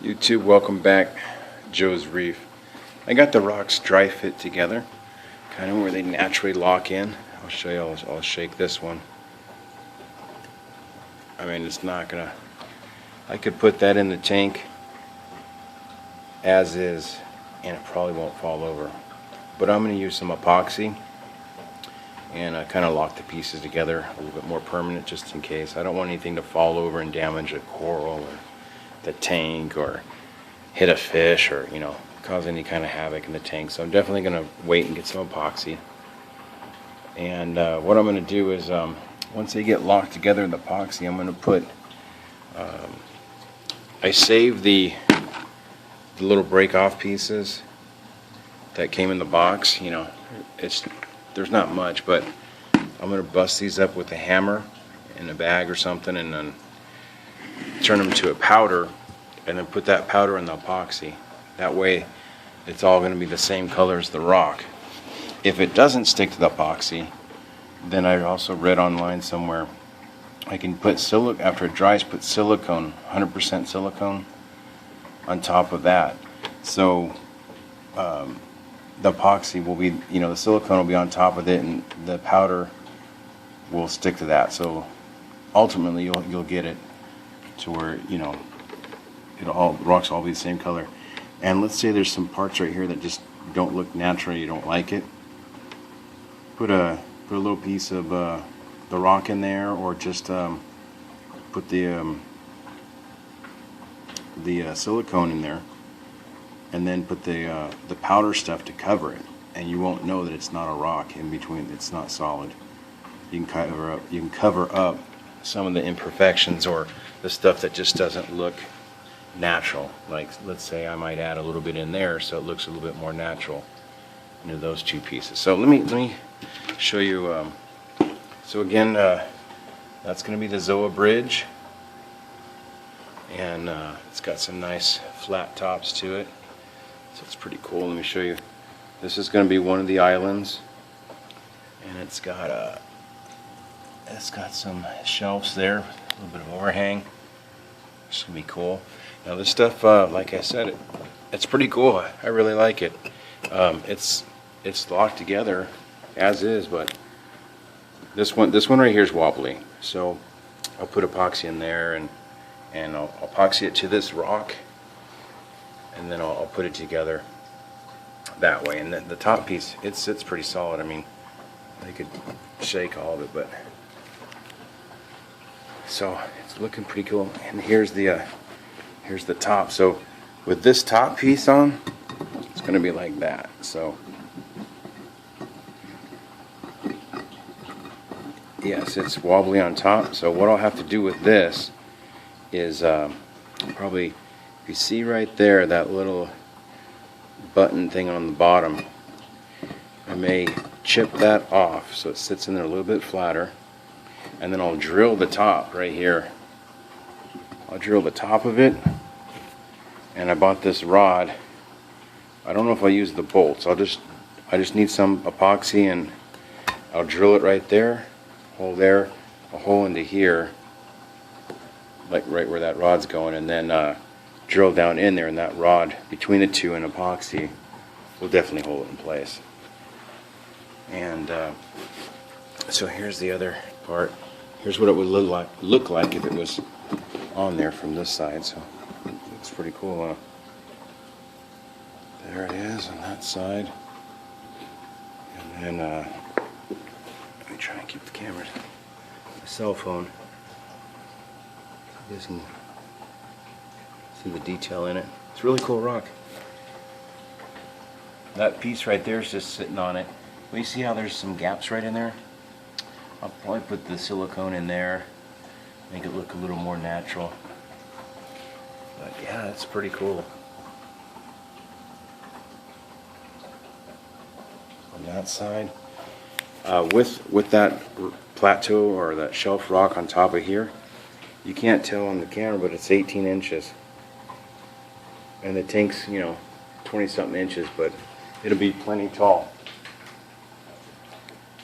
YouTube, welcome back. Joe's Reef. I got the rocks dry fit together, kind of where they naturally lock in. I'll show you. I'll shake this one. I mean, it's not gonna. I could put that in the tank as is, and it probably won't fall over. But I'm gonna use some epoxy and kind of lock the pieces together a little bit more permanent, just in case. I don't want anything to fall over and damage a coral or the tank or hit a fish or, you know, cause any kind of havoc in the tank. So I'm definitely going to wait and get some epoxy. And what I'm going to do is once they get locked together in the epoxy, I'm going to put I saved the little break off pieces that came in the box. You know, there's not much, but I'm going to bust these up with a hammer in a bag or something, and then turn them to a powder, and then put that powder in the epoxy. That way it's all going to be the same color as the rock. If it doesn't stick to the epoxy, then I also read online somewhere I can put after it dries, put silicone, 100% silicone on top of that. So the epoxy will be, you know, the silicone will be on top of it, and the powder will stick to that. So ultimately you'll get it to where, you know, the rocks will all be the same color. And let's say there's some parts right here that just don't look natural, you don't like it. Put a little piece of the rock in there, or just put the silicone in there, and then put the powder stuff to cover it, and you won't know that it's not a rock in between. It's not solid. You can cover up some of the imperfections or the stuff that just doesn't look natural. Like, let's say I might add a little bit in there so it looks a little bit more natural into those two pieces. So let me show you. So again, that's going to be the Zoa bridge, and it's got some nice flat tops to it, so it's pretty cool. Let me show you. This is going to be one of the islands, and it's got some shelves there, a little bit of overhang. It's going to be cool. Now this stuff, like I said, it's pretty cool. I really like it. It's locked together as is, but this one right here is wobbly. So I'll put epoxy in there, and I'll epoxy it to this rock, and then I'll put it together that way. And then the top piece, it sits pretty solid. I mean, they could shake all of it, but so it's looking pretty cool. And here's the top. So with this top piece on, it's going to be like that. So yes, it's wobbly on top. So what I'll have to do with this is probably, if you see right there that little button thing on the bottom, I may chip that off so it sits in there a little bit flatter, and then I'll drill the top right here. I'll drill the top of it, and I bought this rod. I don't know if I'll use the bolts. I just need some epoxy, and I'll drill it right there, hole there, a hole into here, like right where that rod's going, and then drill down in there, and that rod between the two and epoxy will definitely hold it in place. And so here's the other part. Here's what it would look like if it was on there from this side. So it looks pretty cool. There it is on that side. And then let me try and keep the camera, my cell phone. You guys can see the detail in it. It's a really cool rock. That piece right there is just sitting on it. Well, you see how there's some gaps right in there? I'll probably put the silicone in there, make it look a little more natural. But yeah, it's pretty cool. On that side, with that plateau or that shelf rock on top of here, you can't tell on the camera, but it's 18 inches. And the tank's, you know, 20-something inches, but it'll be plenty tall.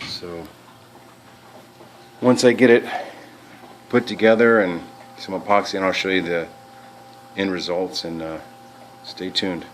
So once I get it put together and some epoxy, and I'll show you end results, and stay tuned.